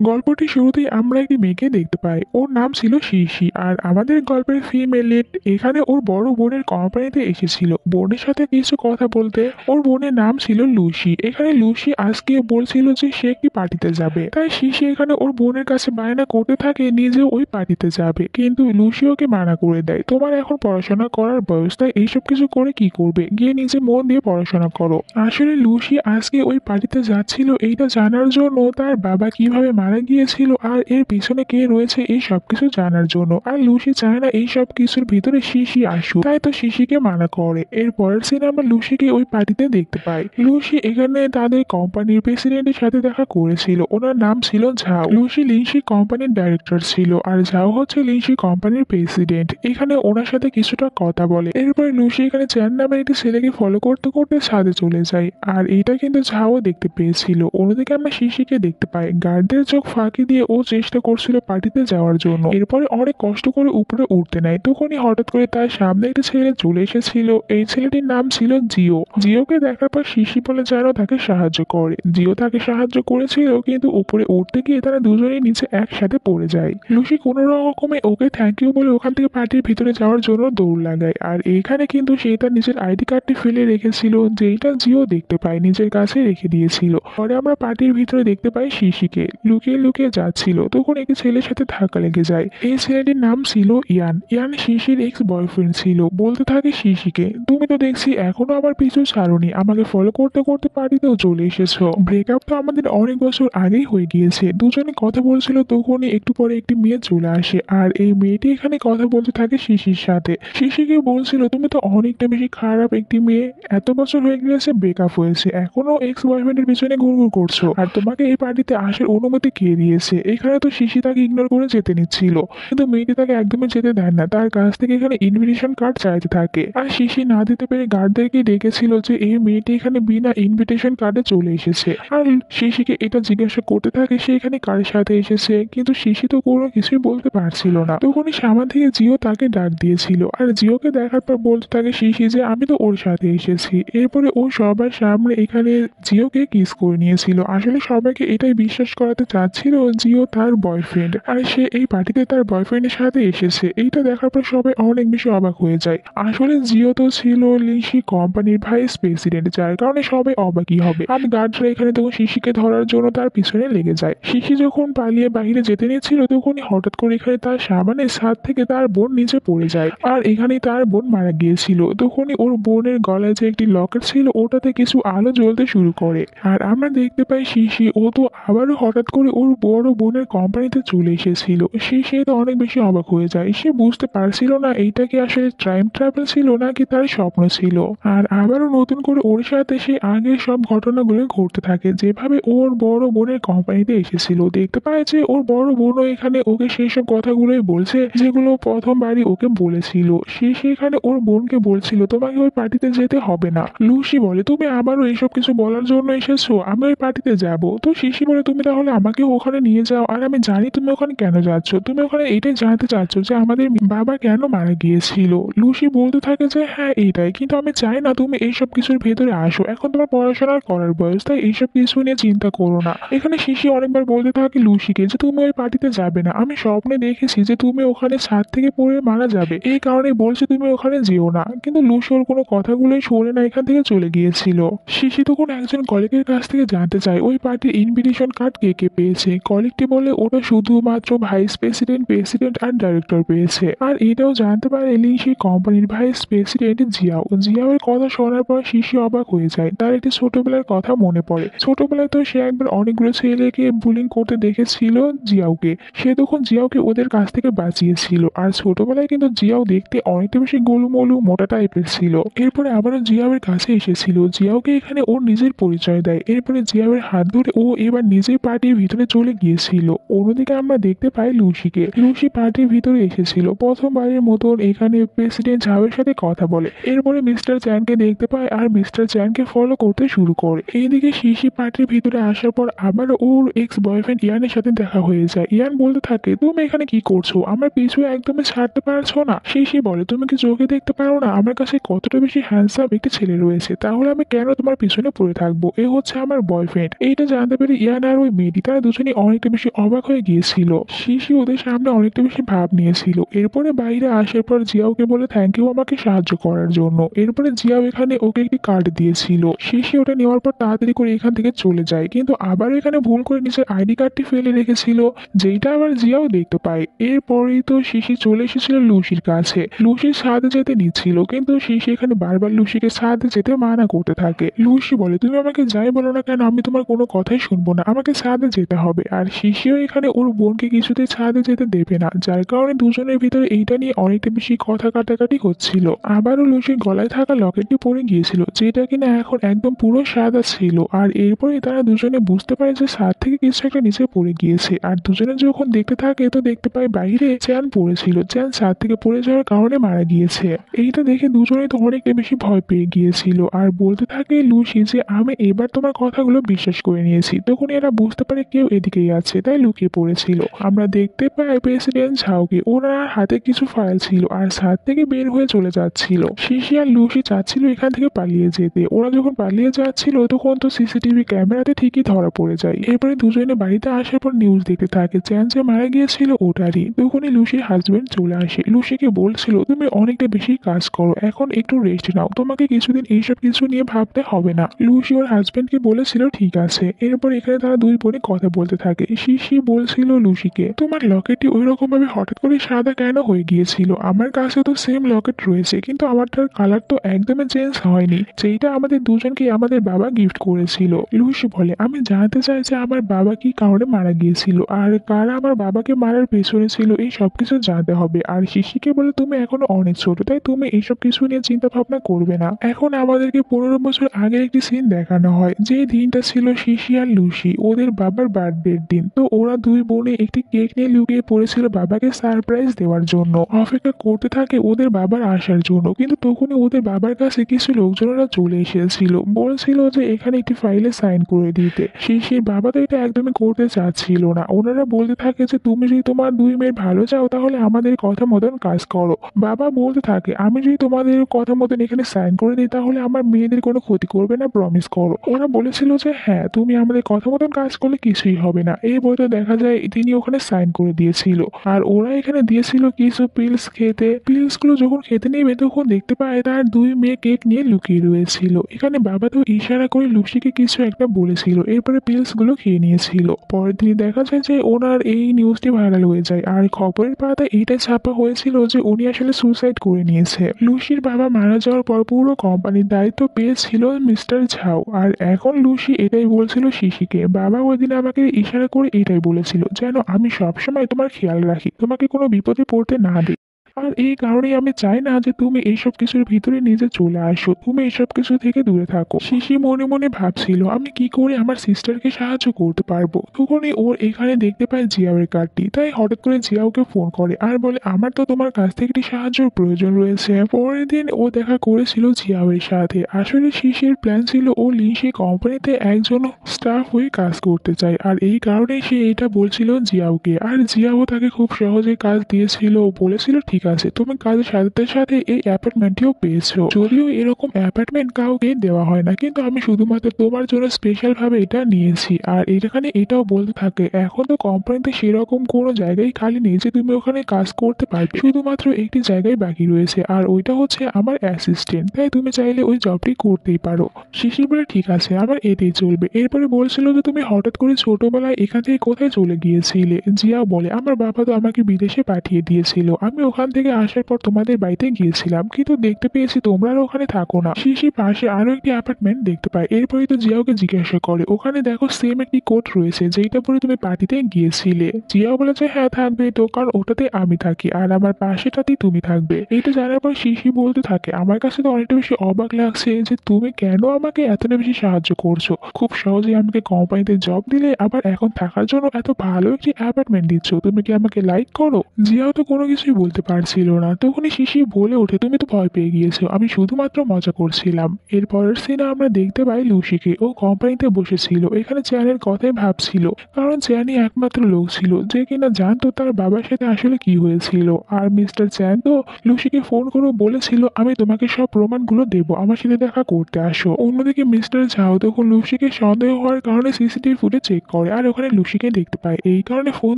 গল্পটি শুরুতেই আমরা একটি মেয়েকে দেখতে পাই। ওর নাম ছিল শিশি। আর আমাদের গল্পের ফিমেল লিড এখানে ওর বড় বোনের কোম্পানিতে এসেছিল বোনের সাথে কিছু কথা বলতে। ওর বোনের নাম ছিল লুসি। এখানে লুসি আজকে বলছিল যে সে একটি পার্টিতে যাবে, তাই শিশি এখানে ওর বোনের কাছে বায়না করতে থাকে নিজেও ওই পার্টিতে যাবে, কিন্তু লুসি ওকে মানা করে দেয়, তোমার এখন পড়াশোনা করার বয়স, তাই এইসব কিছু করে কি করবে, গিয়ে নিজে মন দিয়ে পড়াশোনা করো। আসলে লুসি আজকে ওই পার্টিতে যাচ্ছিল এইটা জানার জন্য, তার বাবা কিভাবে মারা গিয়েছিল আর এর পিছনে কে রয়েছে এই সবকিছু জানার জন্য। আর লুসি চায় না এই সব কিছুর ভিতরে শিশি আসুক, তাই তো শিশিকে মানা করে। এর পরের সিনে আমরা লুসিকে ওই পার্টিতে দেখতে পাই। লুসি এখানে তাদের কোম্পানির প্রেসিডেন্টের সাথে দেখা করেছিল, ওনার নাম ছিল ঝাও। লুসি লিনসি কোম্পানির ডাইরেক্টর ছিল আর ঝাও হচ্ছে লিনসি কোম্পানির প্রেসিডেন্ট। এখানে ওনার সাথে কিছুটা কথা বলে। এরপরে লুসি এখানে চ্যান নামের একটি ছেলেকে ফলো করতে করতে ছাদে চলে যায়, আর এইটা কিন্তু ঝাও দেখতে পেয়েছিল। অন্যদিকে আমরা শিশিকে দেখতে পাই গার্ডদের চোখ ফাঁকি দিয়ে ও চেষ্টা করছিল পার্টিতে যাওয়ার জন্য। এরপরে অনেক কষ্ট করে উপরে উঠতে নেয়, তখনই হঠাৎ করে তার সামনে একটা ছেলে চলে এসেছিল। এই ছেলেটির নাম ছিল জিও। জিওকে দেখার পর শিশি বলে যেন তাকে সাহায্য করে। জিও তাকে সাহায্য করেছিল, কিন্তু উপরে উঠতে গিয়ে তারা দুজনেই নিচে একসাথে পড়ে যায়। লুসি কোনো রকমে ওকে থ্যাংক ইউ বলে ওখান থেকে পার্টির ভিতরে যাওয়ার জন্য দৌড় লাগায়। আর এইখানে কিন্তু সে তার নিজের আইডি কার্ডটি ফেলে রেখেছিল, যেটা জিও দেখতে পায়, নিজের কাছে রেখে দিয়েছিল। পরে আমরা পার্টির ভিতরে দেখতে পাই শিশিকে লুকিয়ে লুকিয়ে যাচ্ছিল, তখন একটি ছেলের সাথে ধাক্কা লেগে যায়। এই ছেলেটির নাম ছিল ইয়ান। ইয়ান শিশির এক্স বয়ফ্রেন্ড ছিল। বলতে থাকে শিশিকে, তুমি তো দেখছি এখনো আমার পিছু ছাড়োনি, আমাকে ফলো করতে করতে পার্টিতেও চলে এসেছো। ব্রেকআপ তো আমাদের অনেক বছর আগেই হয়ে গিয়েছে। দুজনে কথা বলছিল, তখনই একটু পরে একটি মেয়ে চলে আসে, আর এই মেয়েটি এখানে কথা বলতে থাকে শিশির সাথে। শিশিকে বলছিল, তুমি তো অনেকটা বেশি খারাপ একটি মেয়ে, এত বছর হয়ে গিয়েছে ব্রেকআপ হয়েছে, এখনো এক্স বয়ফ্রেন্ডের পিছনে ঘুরঘুর করছো, আর তোমাকে এই পার্টিতে আসার অনুমতি কে দিয়েছে। এখানে তো শিশি তাকে ইগনোর করে যেতে নিচ্ছিল, কিন্তু মেয়েটি তাকে একদমই যেতে দেয় না, তার কাছ থেকে এখানে ইনভিটেশন কার্ড চাইতে থাকে। আর শিশি না দিতে পেরে গার্ডদেরকে ডেকেছিল যে এই মেয়েটি এখানে বিনা ইনভিটেশন কার্ডে চলে এসেছে। আর শিশিকে এটা জিজ্ঞাসা করতে থাকে সে এখানে কার সাথে এসেছে, কিন্তু শিশি তো কোনো কিছুই বলতে পারছিল না। তখনই সামনে থেকে জিও তাকে ডাক দিয়েছিল, আর জিওকে দেখার পর বলতে থাকে শিশি যে আমি তো ওর সাথে এসেছি। এরপরে ও সবার সামনে এখানে জিওকে কিস করে নিয়েছিল। আসলে সবাইকে এটাই বিশ্বাস করাতে চাচ্ছিল জিও তার বয়ফ্রেন্ড, আর সে এই পার্টিতে তার বয়ফ্রেন্ডের সাথে এসেছে। এইটা দেখার পর সবাই অনেক বেশি অবাক হয়ে যায়। আসলে জিও তো ছিল লিনসি কোম্পানির ভাইস প্রেসিডেন্ট, যার কারণে সবাই অবাকই হবে। আর গার্ডরা এখানে তখন শিশিকে ধরার জন্য তার পিছনে লেগে যায়। শিশি যখন পালিয়ে বাইরে যেতে নিয়েছিল, তখনই হঠাৎ করে এখানে তার সামনে ছাদ থেকে তার বোন নিচে পড়ে যায়, আর এখানে তার বোন মারা গিয়েছিল। তখনই ওর বোনের গলায় যে একটি লকেট ছিল ওটাতে কিছু আলো জ্বলতে শুরু করে, আর আমরা দেখতে পাই শিশি ও তো আবারও হঠাৎ করে ওর বড় বোনের কোম্পানিতে চলে এসেছিল। শিশি তো অনেক বেশি অবাক হয়ে যায়, সে বুঝতে পারছিল না এইটা কি আসলে টাইম ট্রাভেল ছিল নাকি তার স্বপ্ন ছিল। আর আবারও নতুন করে ওর সাথে সে আগের সব ঘটনাগুলো ঘটতে থাকে, যেভাবে ওর বড় বোনের কোম্পানিতে এসেছিল। দেখতে পায় যে ওর বড় বোনও এখানে ওকে সেই সব কথাগুলোই বলছে যেগুলো প্রথমবারই ওকে বলেছিল। সে সেখানে ওর বোনকে বলছিল তোমাকে ওই পার্টিতে যেতে হবে না। লুসি বলে তুমি আবারও এইসব কিছু বলার জন্য এসেছো, আমি ওই পার্টিতে যাব। তো শিশি বলে তুমি তাহলে আমাকে ওখানে নিয়ে যাও, আর আমি জানি তুমি ওখানে কেন যাচ্ছ, তুমি ওখানে এটাই জানতে চাচ্ছ যে আমাদের বাবা কেন মারা গিয়েছিল। লুসি বলতে থাকে যে হ্যাঁ এইটাই, কিন্তু আমি চাই না তুমি এইসব কিছুর ভেতরে আসো, এখন তোমার পড়াশোনা করার বয়স, তাই এইসব কিছু নিয়ে চিন্তা করো না। এখানে শিশি অনেকবার বলতে থাকে লুসিকে যে তুমি ওই পার্টিতে যাবে না, আমি স্বপ্নে দেখেছি যে তুমি ওখানে ছাদ থেকে পড়ে মারা যাবে, এই কারণে বলছে তুমি ওখানে যেও না। কিন্তু লুসি ওর কোনো কথাগুলোই শোনে না, এখান থেকে চলে গিয়েছিল। শিশি তখন একজন কলিগের কাছ থেকে জানতে চায় ওই পার্টির ইনভিটেশন কার্ড কে কে পেয়েছে। কলিগটি বলে ওটা শুধুমাত্র ভাইস প্রেসিডেন্ট, প্রেসিডেন্ট আর ডাইরেক্টর পেয়েছে। আর এটাও জানতে পারে সেই কোম্পানির ভাইস প্রেসিডেন্ট জিয়াও। জিয়াওয়ের কথা শোনার পর শিশি অবাক হয়ে যায়, তার একটি ছোটবেলার কথা মনে পড়ে। ছোটবেলায় তো সে একবার অনেকগুলো ছেলেকে বুলিং করতে দেখেছিল জিয়াওকে, সে তখন জিয়াওকে ওদের কাছ থেকে বাঁচিয়েছিল। আর ছোটবেলায় কিন্তু জিয়াও দেখতে অনেকটা বেশি গোলুমলু মোটা টাইপের ছিল। এরপরে আবারও জিয়াওয়ের কাছে এসেছিল, জিয়াওকে এখানে ওর নিজের পরিচয় দেয়। এরপরে জিয়াওয়ের হাত ধরে ও এবার নিজের পার্টির ভিতরে চলে গিয়েছিল। অন্যদিকে আমরা দেখতে পাই লুসিকে। লুসি পার্টির ভিতরে এসেছিল, প্রথমবারের মতন এখানে প্রেসিডেন্ট ঝাওয়ের সাথে কথা বলে। এরপরে মিস্টার চ্যানকে দেখতে পায় আর মিস্টার চ্যানকে ফলো করতে শুরু করে। এইদিকে শিশি পার্টির ভিতরে আসার পর আবার ওর এক্স বয়ফ্রেন্ড ইয়ানের সাথে দেখা হয়ে যায়। ইয়ান বলতে থাকে তুমি এখানে কি করছো, আমার পিছু একদমই ছাড়তে পারছো না। শিশি বলে তুমি কি চোখে দেখতে পারো না আমার কাছে কতটা বেশি হ্যান্ডসাম একটি ছেলে রয়েছে, তাহলে আমি কেন তোমার পিছনে পড়ে থাকবো, এ হচ্ছে আমার বয়ফ্রেন্ড। এইটা জানতে পেরে ইয়ান আর ওই মেয়েটি তারা দুজনেই অনেকটা বেশি অবাক হয়ে গিয়েছিল। শিশি ওদের সামনে অনেকটা বেশি ভাব নিয়েছিল। এরপরে বাইরে আসার পর জিয়াওকে বলে থ্যাংক ইউ আমাকে সাহায্য করার জন্য। এরপরে জিয়াও এখানে ওকে একটি কার্ড দিয়েছিল। শিশি ওটা নেওয়ার পর তাড়াতাড়ি করে এখান থেকে চলে যায়, কিন্তু আবার এখানে ভুল করে নিজের আইডি কার্ডটি ফেলে রেখেছিল, যেইটা আবার জিয়াও দেখতে পায়। এরপরেই তো শিশি চলে এসেছিল লুসির কাছে। লুসির সাথে যেতে নিচ্ছিল, কিন্তু শিশি এখানে বারবার লুসিকে সাথে যেতে মানা করতে থাকে। লুসি বলে তুমি আমাকে যাই বলো না কেন আমি তোমার কোনো কথাই শুনবো না, আমাকে সাথে যেতে হবে। আর শিশিও এখানে ওর বোনকে কিছুতেই ছাদে যেতে দেবে না, যার কারণে দুজনের ভিতরে এইটা নিয়ে অনেকটা বেশি কথা কাটাকাটি হচ্ছিল। আবারও লুসির গলায় থাকা লকেটটি পড়ে গিয়েছিল, যেটা কিনা এখন একদম পুরো সাদা ছিল। আর এরপরে তারা দুজনে বুঝতে পারে যে ছাদ থেকে কিছু একটা নিচে পড়ে গিয়েছে। আর দুজনে যখন দেখতে থাকে তো দেখতে পায় বাইরে চ্যান পড়েছিল, চ্যান ছাদ থেকে পড়ে যাওয়ার কারণে মারা গিয়েছে। এইটা দেখে দুজনেই তো অনেকটা বেশি ভয় পেয়ে গিয়েছিল আর বলতে থাকে লুসি যে আমি এবার তোমার কথাগুলো বিশ্বাস করে নিয়েছি। তখন এরা বুঝতে পারে কেউ এদিকেই আছে, তাই লুকিয়ে পড়েছিল। আমরা দেখতে পাই প্রেসিডেন্ট ঝাউকে, ওনার হাতে কিছু ফাইল ছিল আর ছাদ থেকে বের হয়ে চলে যাচ্ছিল। শিশি আর লুসি চাচ্ছিল এখান থেকে পালিয়ে যেতে। ওরা যখন পালিয়ে যাচ্ছিল তখন তো সিসিটিভি ক্যামেরাতে ঠিকই ধরা পড়ে যায়। এরপরে দুজনে বাড়িতে আসার পর নিউজ দেখতে থাকে চ্যান যে মারা গিয়েছিল ওটারই। তখনই লুসির হাজবেন্ড চলে আসে, লুসিকে বলছিল তুমি অনেকটা বেশি কাজ করো, এখন একটু রেস্ট নাও, তোমাকে কিছুদিন এইসব কিছু নিয়ে ভাবতে হবে না। লুসি ওর হাজবেন্ডকে বলেছিল ঠিক আছে। এরপর এখানে তারা দুই বোনে কথা বলতে থাকে। শিশি বলছিল লুসিকে তোমার লকেটটি ওই রকম ভাবে হঠাৎ করে সাদা কেন হয়ে গিয়েছিল? আমার কাছে তো সেম লকেট রয়েছে, কিন্তু আমারটার কালার তো একদমই চেঞ্জ হয়নি, যেটা আমাদের দুজনকে আমাদের বাবা গিফট করেছিল। লুসি বলে আমি জানতে চাই যে আমার বাবা কি কারণে মারা গিয়েছিল আর কারা আমার বাবাকে মারার পেছনে ছিল, এই সবকিছু জানতে হবে। আর শিশিকে বলে তুমি এখনো অনেক ছোট, তাই তুমি এইসব কিছু নিয়ে চিন্তা ভাবনা করবে না। এখন আমাদেরকে 15 বছর আগের একটি সিন দেখানো হয়, যে দিনটা ছিল শিশি আর লুসি ওদের বাবার বার্থডের দিন। তো ওরা দুই বোনে একটি কেক নিয়ে লুকিয়ে পড়েছিল বাবাকে সারপ্রাইজ দেওয়ার জন্য, অপেক্ষা করতে থাকে ওদের বাবার আসার জন্য। কিন্তু তখনই ওদের বাবার কাছে কিছু লোকজনেরা চলে এসেছিল, বলছিল যে এখানে একটি ফাইলে সাইন করে দিতে। শিশির বাবা তো এটা একদমই করতে চাচ্ছিল না। ওনারা বলতে থাকে যে তুমি যদি তোমার দুই মেয়ের ভালো চাও তাহলে আমাদের কথা মতন কাজ করো। বাবা বলতে থাকে আমি যদি তোমাদের কথা মতন এখানে সাইন করে দিই তাহলে আমার মেয়েদের কোনো ক্ষতি করবে না, প্রমিস করো। ওরা বলেছিল যে হ্যাঁ তুমি আমাদের কথা মতন কাজ করলে কিছুই হবে না। এই বইটা দেখা যায় তিনি ওখানে সাইন করে দিয়েছিল। আর ওরা এখানে দিয়েছিল কিছু পিলস খেতে। পিলস গুলো যখন খেতে নেবে তখন দেখতে পায় তার দুই মেয়ে কেক নিয়ে লুকিয়ে রয়েছিল। এখানে বাবা তো ইশারা করে লুসিকে কিছু একটা বলেছিল, এরপরে পিলস গুলো খেয়ে নিয়েছিল। পরের দিন দেখা যায় যে ওনার এই নিউজটি ভাইরাল হয়ে যায় আর খবরের পাতায় এইটাই ছাপা হয়েছিল যে উনি আসলে সুসাইড করে নিয়েছে। লুসির বাবা মারা যাওয়ার পর পুরো কোম্পানির দায়িত্ব পেয়েছিল মিস্টার ঝাও। আর এখন লুসি এটাই বলছিল শিশিকে, বাবা ওই দিন আমাকে ইশারা করে এটাই বলেছিল যেন আমি সবসময় তোমার খেয়াল রাখি, তোমাকে কোনো বিপদে পড়তে না দিই। আর এই কারণেই আমি চাই না যে তুমি এইসব কিছুর ভিতরে নিজে চলে আসো, তুমি এইসব কিছু থেকে দূরে থাকো। শিশি মনে মনে ভাবছিল আমি কি করে আমার সিস্টারকে সাহায্য করতে পারবো। তখনই ওর এখানে দেখতে পায় জিয়াওয়ের কার্ডটি, তাই হঠাৎ করে জিয়াওকে ফোন করে আর বলে আমার তো তোমার কাছ থেকে একটি সাহায্যের প্রয়োজন রয়েছে। পরের দিন ও দেখা করেছিল জিয়াওয়ের সাথে। আসলে শিশির প্ল্যান ছিল ও লিনসি কোম্পানিতে একজন স্টাফ হয়ে কাজ করতে চায়, আর এই কারণেই সে এটা বলছিল জিয়াওকে। আর জিয়াও তাকে খুব সহজে কাজ দিয়েছিল, বলেছিল ঠিক আছে তুমি কাজের সাথে সাথে এই অ্যাপার্টমেন্টটিও পেয়েছো। যদিও এরকম অ্যাপার্টমেন্ট কাউকে দেওয়া হয় না, কিন্তু আমি শুধুমাত্র তোমার জন্য স্পেশাল ভাবে এটা নিয়েছি। আর এখানে এটাও বলতে থাকে এখন তো কোম্পানিতে সেরকম কোনো জায়গায় খালি নেই যে তুমি ওখানে কাজ করতে পারবে, শুধুমাত্র একটি জায়গায় বাকি রয়েছে আর ওইটা হচ্ছে আমার অ্যাসিস্ট্যান্ট, তাই তুমি চাইলে ওই জবটি করতেই পারো। শিশির বলে ঠিক আছে আমার এটাই চলবে। এরপরে বলছিল যে তুমি হঠাৎ করে ছোটবেলায় এখান থেকে কোথায় চলে গিয়েছিলে। জিয়া বলে আমার বাবা তো আমাকে বিদেশে পাঠিয়ে দিয়েছিল, আমি ওখান থেকে আসার পর তোমাদের বাড়িতে গিয়েছিলাম, কিন্তু দেখতে পেয়েছি তোমরা আর ওখানে থাকো না। শিশি পাশে আরো একটি অ্যাপার্টমেন্ট দেখতে পায়। এরপরে তো জিয়াওকে জিজ্ঞাসা করে ওখানে দেখো সেম একটি কোট রয়েছে যেটা পরে তুমি পার্টিতে গিয়েছিলে। জিয়াও বলেছে হ্যাঁ থাকবে তো, কারণ ওটাতে আমি থাকি আর আমার পাশেটাতেই তুমি থাকবে। এইটা জানার পর শিশি বলতে থাকে আমার কাছে তো অনেকটা বেশি অবাক লাগছে যে তুমি কেন আমাকে এতটা বেশি সাহায্য করছো, খুব সহজেই আমাকে কোম্পানিতে জব দিলে আবার এখন থাকার জন্য এত ভালো একটি অ্যাপার্টমেন্ট দিচ্ছ, তুমি কি আমাকে লাইক করো? জিয়াও তো কোনো কিছুই বলতে পারে পারছিল না। তখনই শিশি বলে ওঠে, তুমি তো ভয় পেয়ে গিয়েছো, আমি শুধুমাত্র মজা করছিলাম। এর পরের সিনে আমরা দেখতে পাই লুসিকে, ও কোম্পানিতে বসেছিল, এখানে চ্যানের কথাই ভাবছিল, কারণ চ্যানই একমাত্র লোক ছিল যে কিনা জানতো তার বাবার সাথে আসলে কি হয়েছিল। আর মিস্টার চ্যান তো লুসিকে ফোন করে বলেছিল, আমি তোমাকে সব প্রমাণগুলো দেবো, আমার সাথে দেখা করতে আসো। অন্যদিকে মিস্টার ঝাও তখন লুসিকে সন্দেহ হওয়ার কারণে সিসিটিভি ফুটেজ চেক করে, আর ওখানে লুসিকে দেখতে পায়। এই কারণে ফোন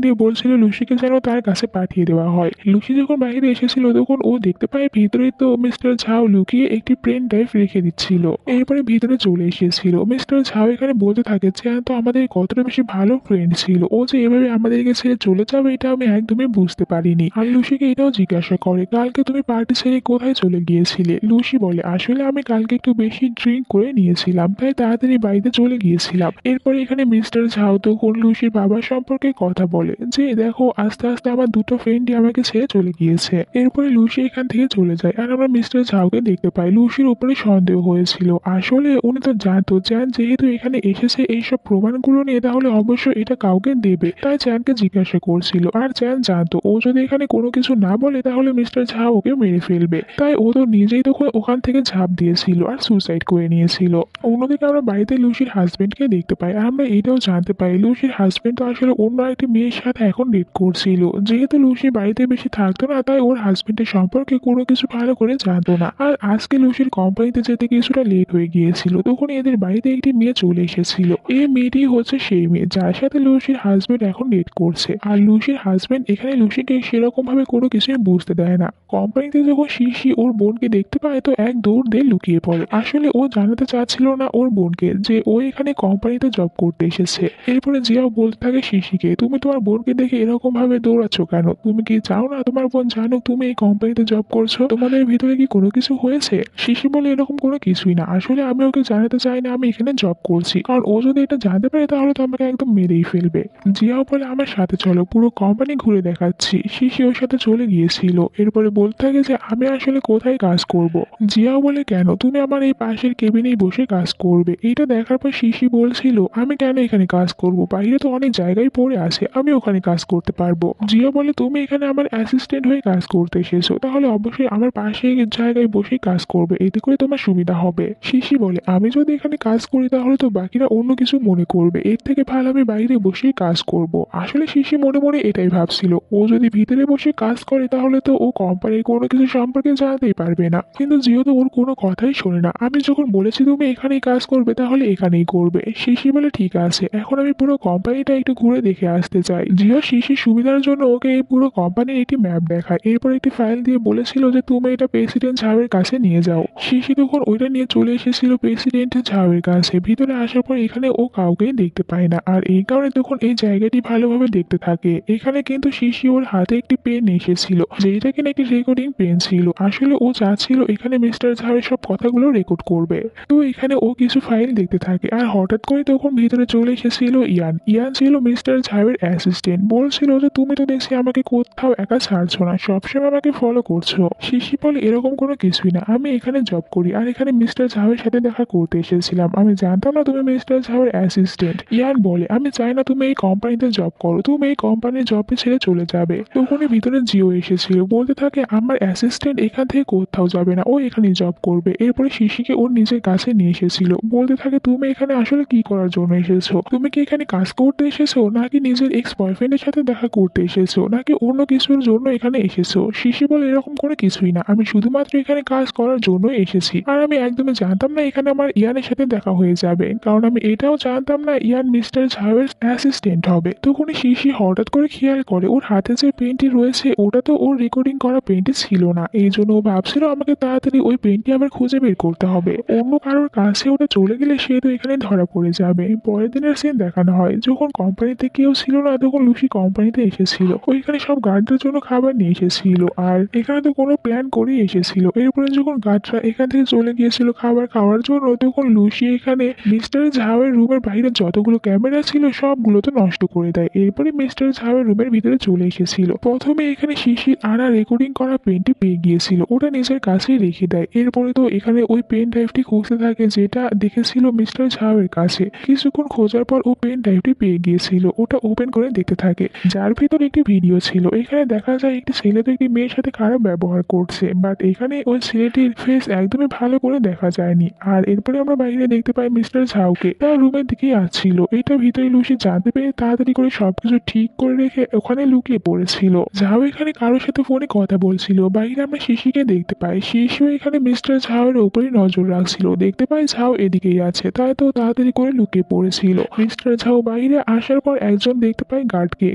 দিয়ে বলছিল লুসিকে যেন তার কাছে পাঠিয়ে দেওয়া হয়। লুসি যখন বাইরে এসেছিল তখন ও দেখতে পায় ভিতরে তো মিস্টার ঝাও লুকিয়ে একটি পেন ড্রাইভ রেখে দিচ্ছিল। এরপরে ভিতরে চলে এসেছিল। মিস্টার ঝাও এখানে বলতে থাকে, চ্যান তো আমাদের কতটা বেশি ভালো ফ্রেন্ড ছিল, ও যে এভাবে আমাদেরকে ছেড়ে চলে যাবে এটা আমি একদমই বুঝতে পারিনি। আর লুসিকে এটাও জিজ্ঞাসা করে, কালকে তুমি পার্টি ছেড়ে কোথায় চলে গিয়েছিলে? লুসি বলে, আসলে আমি কালকে একটু বেশি ড্রিঙ্ক করে নিয়েছিলাম, তাই তাড়াতাড়ি বাড়িতে চলে গিয়েছিলাম। এরপরে এখানে মিস্টার ঝাও তখন লুসির বাবার সম্পর্কে কথা বলে, যে দেখো আস্তে আস্তে আমার দুটো ফ্রেন্ডই আমাকে ছেড়ে চলে গিয়েছে। এরপরে লুসি এখান থেকে চলে যায়, আর আমরা মিস্টার ঝাওকে দেখতে পাই লুসির উপরে সন্দেহ হয়েছিল। আসলে উনি তো জানতো চ্যান যেহেতু এখানে এসেছে এইসব প্রমাণগুলো নিয়ে, তাহলে অবশ্যই এটা কাউকে দেবে, তাই চ্যানকে জিজ্ঞাসা করছিল। আর চ্যান জানতো ও যদি এখানে কোনো কিছু না বলে তাহলে মিস্টার ঝাও ওকে মেরে ফেলবে, তাই ও তো নিজেই তখন ওখান থেকে ঝাঁপ দিয়েছিল আর সুসাইড করে নিয়েছিল। অন্যদিকে আমরা বাড়িতে লুসির হাজবেন্ডকে দেখতে পাই, আর আমরা এটাও জানতে পাই লুসির হাজবেন্ড তো আসলে অন্য একটি মেয়ের সাথে এখন ডেট করছিল। যেহেতু লুসি বাড়িতে বেশি থাকতো না, তাই ওর হাজবেন্ডের সম্পর্কে কোনো কিছু ভালো করে জানতো না। আর আজকে লুসির কোম্পানিতে যেতে কিছুটা লেট হয়ে গিয়েছিল, তখন এদের বাড়িতে একটি মেয়ে চলে এসেছিল। এই মেয়েটি হচ্ছে সেই মেয়ে যার সাথে লুসির হাজবেন্ড এখন ডেট করছে। আর লুসির হাজবেন্ড এখানে লুসিকে সেরকম ভাবে কোনো কিছুই বুঝতে দেয় না। কোম্পানিতে যখন শিশি ওর বোনকে দেখতে পায় তো এক দৌড় দিয়ে লুকিয়ে পড়ে। আসলে ও জানাতে চাচ্ছিল না ওর বোনকে যে ও এখানে কোম্পানিতে জব করতে এসেছে। এরপরে জিয়াও বলতে থাকে শিশিকে, তুমি তোমার বোনকে দেখে এরকম ভাবে দৌড়াচ্ছ কেন? তুমি কি চাও না তোমার বোন জানুক তুমি এই কোম্পানিতে জব করছো? তোমাদের ভিতরে কি কোনো কিছু হয়েছে? শিশি বলে, এরকম কোনো কিছুই না, আসলে আমি ওকে জানাতে চাই না আমি এখানে জব করছি, কারণ ও যদি এটা জানতে পারে তাহলে তো আমাকে একদম মেরেই ফেলবে। জিয়াও বলে, আমার সাথে চলো, পুরো কোম্পানি ঘুরে দেখাচ্ছি। শিশি ওর সাথে চলে গিয়েছিল। এরপরে বলতে থাকে যে আমি আসলে কোথায় কাজ করব। জিয়াও বলে, কেন? তুমি আমার এই পাশের কেবিনেই বসে কাজ করবে। এইটা দেখার পর শিশি বলছিল, আমি কেন এখানে কাজ করব, বাইরে তো অনেক জায়গায় পড়ে আছে, আমি ওখানে কাজ করতে পারবো। জিয়া বলে, তুমি এখানে আমার অ্যাসিস্ট্যান্ট হয়ে কাজ করতে এসেছো, তাহলে অবশ্যই আমার পাশে জায়গায় বসে কাজ করবে, এতে করে তোমার সুবিধা হবে। শিশি বলে, আমি যদি এখানে কাজ করি তাহলে তো বাকিরা অন্য কিছু মনে করবে, এর থেকে ভালো আমি বাইরে বসেই কাজ করব। আসলে শিশি মনে মনে এটাই ভাবছিল, ও যদি ভিতরে বসে কাজ করে তাহলে তো ও কোম্পানির কোনো কিছু সম্পর্কে জানতেই পারবে না। কিন্তু যেহেতু ওর কোনো কথাই শোনে না, আমি যখন বলেছি তুমি এখানেই কাজ করবে তাহলে এখানেই করবে। শিশি বলে, ঠিক আছে, এখন আমি পুরো কোম্পানিটা একটু ঘুরে দেখে আসতে চাই। জিও শিশির সুবিধার জন্য ওকে এই পুরো কোম্পানির একটি ম্যাপ দেখায়, এরপর একটি ফাইল দিয়ে বলেছিল যে তুমি এটা প্রেসিডেন্ট ঝাওয়ের কাছে নিয়ে যাও। শিশি তখন ওইটা নিয়ে চলে এসেছিল প্রেসিডেন্ট ঝাওয়ের কাছে। ভিতরে আসার পর এখানে ও কাউকেই দেখতে পায় না, আর এই কারণে তখন এই জায়গাটি ভালোভাবে দেখতে থাকে। এখানে কিন্তু শিশি ওর হাতে একটি পেন এসেছিল, যেটা কিনা একটি রেকর্ডিং পেন ছিল। আসলে ও চাচ্ছিল এখানে মিস্টার ঝাওয়ের সব কথাগুলো রেকর্ড করবে। তো এখানে ও কিছু ফাইল দেখতে থাকে, আর হঠাৎ করে তখন ভিতরে চলে এসেছিল ইয়ান। ইয়ান ছিল মিস্টার ঝাওয়ের অ্যাসিস্ট্যান্ট, বলছিল যে তুমি তো দেখছি আমাকে কোথাও একা ছাড়ছো না, সবসময় আমাকে ফলো করছো। শিশি বলে, এরকম কোনো কিছুই না, আমি এখানে জব করি, আর এখানে মিস্টার ঝাওয়ের সাথে দেখা করতে এসেছিলাম, আমি জানতাম না তুমি মিস্টার ঝাওয়ের অ্যাসিস্ট্যান্ট। ইয়ান বলে, আমি চাই না তুমি এই কোম্পানিতে জব করো, তুমি এই কোম্পানির জবে ছেড়ে চলে যাবে। তখনই ভিতরে জিও এসেছিল, বলতে থাকে আমার অ্যাসিস্ট্যান্ট এখান থেকে কোথাও যাবে না, ও এখানেই জব করবে। এরপরে শিশিকে ওর নিজের কাছে নিয়ে এসেছিল, বলতে থাকে তুমি এখানে আসলে কি করার জন্য এসেছো? তুমি কি এখানে কাজ করতে এসেছো, নাকি নিজের এক্স বয়ফ্রেন্ডের সাথে দেখা করতে এসেছো, নাকি অন্য কিছুর জন্য এখানে এসেছো? শিশি বলে, এরকম কোনো কিছুই না, আমি শুধুমাত্র এখানে কাজ করার জন্য এসেছি। আর আমি একদমই জানতাম না এখানে আমার ইয়ানের সাথে দেখা হয়ে যাবে, কারণ আমি এটাও জানতাম না ইয়ান মিস্টার ঝাওয়ের অ্যাসিস্ট্যান্ট হবে। তখনই শিশি হঠাৎ করে খেয়াল করে ওর হাতে যে পেনটি রয়েছে ওটা তো ওর রেকর্ডিং করা পেনটি ছিল না, এই জন্য ও ভাবছিল আমাকে তাড়াতাড়ি ওই পেনটি আবার খুঁজে বের করতে হবে। অন্য কারোর কাছে ওটা চলে গেলে সে তো এখানে ধরা পড়ে যাবে। পরের দিনের সিন দেখানো হয়, যখন কোম্পানিতে কেউ ছিল না তখন লুসি কোম্পানিতে এসেছিল, ওইখানে সব গার্ডদের জন্য খাবার নিয়ে এসেছিল, আর এখানে তো কোনো প্ল্যান করেই এসেছিল। এরপরে যখন গার্ডরা এখান থেকে চলে গিয়েছিল খাবার খাওয়ার জন্য, তখন লুসি এখানে মিস্টার ঝাওয়ের রুমের বাইরে যতগুলো ক্যামেরা ছিল সবগুলো তো নষ্ট করে দেয়। এরপরে মিস্টার ঝাওয়ের রুমের ভিতরে চলে এসেছিল। প্রথমে এখানে শিশির আনা রেকর্ডিং করা পেনটি পেয়ে গিয়েছিল, ওটা নিজের কাছেই রেখে দেয়। এরপরে তো এখানে ওই পেন ড্রাইভটি খুঁজতে থাকে যেটা দেখেছিল মিস্টার ঝাওয়ের কাছে। কিছুক্ষণ খোঁজার পর ও পেন ড্রাইভটি পেয়ে গিয়েছিল, ওটা ওপেন করে দেখতে থাকে, যার ভিতরে একটি ভিডিও ছিল। এখানে দেখা যায় একটি ছেলে তো একটি মেয়ের সাথে খারাপ ব্যবহার করছে, বাট এখানে ওই ছেলেটির ফেস একদমই ভালো করে দেখা যায়নি। আর এরপরে আমরা বাইরে দেখতে পাই মিস্টার ঝাউকে, তার রুমের দিকেই আসছিল। এটা ভিতরে লুসি জানতে পেরে তাড়াতাড়ি করে সবকিছু ঠিক করে রেখে ওখানে লুকিয়ে পড়েছিল। ঝাউ এখানে কারোর সাথে ফোনে কথা বলছিল। বাইরে আমরা শিশিকে দেখতে পাই, শিশিও এখানে মিস্টার ঝাউয়ের উপরে নজর রাখছিল। দেখতে পাই ঝাউ এদিকেই আছে, তাই তো তাড়াতাড়ি করে লুকিয়ে পড়েছিল। মিস্টার ঝাউ বাইরে আসার পর একজন দেখতে পাই গার্ডকে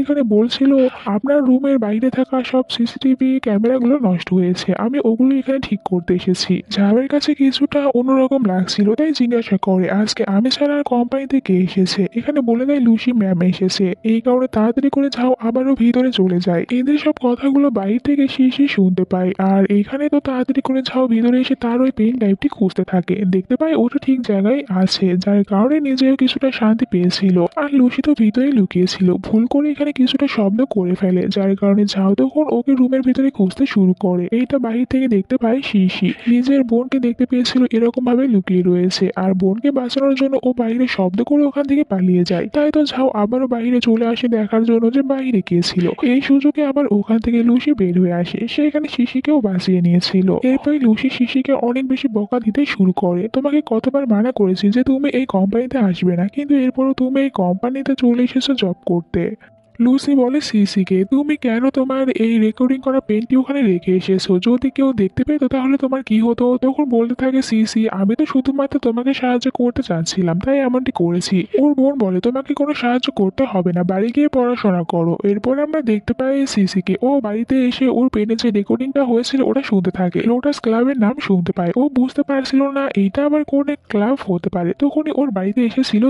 এখানে বলছিল, আপনার রুমের বাইরে থাকা সব সিসিটিভি ক্যামেরাগুলো নষ্ট হয়েছে, আমি ওগুলো এখানে ঠিক করতে এসেছি। ঝাউয়ের কাছে কিছুটা অন্যরকম লাগছিল, তাই জিজ্ঞাসা করে আজকে আমি ছাড়া আর কোম্পানিতে কে এসেছে। এখানে বলে দেয় লুসি ম্যাম এসেছে। এই কারণে তাড়াতাড়ি করে ঝাউ আবারও ভিতরে চলে যায়। এদের সব কথাগুলো বাইরে থেকে শিশি শুনতে পায়। আর এখানে তো তাড়াতাড়ি করে ঝাউ ভিতরে এসে তার ওই পেন ড্রাইভটি খুঁজতে থাকে। দেখতে পায় ওটা ঠিক জায়গায় আছে, যার কারণে নিজেও কিছুটা শান্তি পেয়েছিল। আর লুসি তো ভিতরে লুকিয়েছিল, ভুল করে এখানে কিছুটা শব্দ করে ফেলে, যার কারণে ঝাউ তখন ওকে রুমের ভিতরে খুঁজতে শুরু করে। এইটা বাহির থেকে দেখতে পায় শিশি নিজের বোনকে দেখতে পেয়েছিল এরকম ভাবে লুকিয়ে রয়েছে, আর বোনকে বাঁচানোর জন্য ও বাইরে শব্দ করে ওখান থেকে পালিয়ে যায়। তাই তো ঝাউ আবারও বাইরে চলে আসে দেখার জন্য যে বাইরে কে ছিল। এই সুযোগে আবার ওখান থেকে লুসি বের হয়ে আসে, সে এখানে শিশিকেও বাঁচিয়ে নিয়েছিল। এরপরে লুসি শিশিকে অনেক বেশি বকা দিতে শুরু করে, তোমাকে কতবার মানা করেছি যে তুমি এই কোম্পানিতে আসবে না, কিন্তু এরপরও তুমি এই কোম্পানিতে চলে এসেছো জব করতে। লুসি বলে সিসিকে, তুমি কেন তোমার এই রেকর্ডিং করা পেনটি ওখানে রেখে এসেছো, যদি কেউ দেখতে পেতো তাহলে তোমার কি হতো। তখন বলতে থাকে সিসি, আমি তো শুধুমাত্র তোমাকে সাহায্য করতে চাচ্ছিলাম, তাই এমনটি করেছি। ওর বোন বলে তোমাকে কোনো সাহায্য করতে হবে না, বাড়ি গিয়ে পড়াশোনা করো। এরপর আমরা দেখতে পাই সিসিকে, ও বাড়িতে এসে ওর পেনে যে রেকর্ডিংটা হয়েছিল ওটা শুনতে থাকে। লোটাস ক্লাবের নাম শুনতে পায়, ও বুঝতে পারছিল না এইটা আবার কোন এক ক্লাব হতে পারে। তখনই ওর বাড়িতে এসেছিল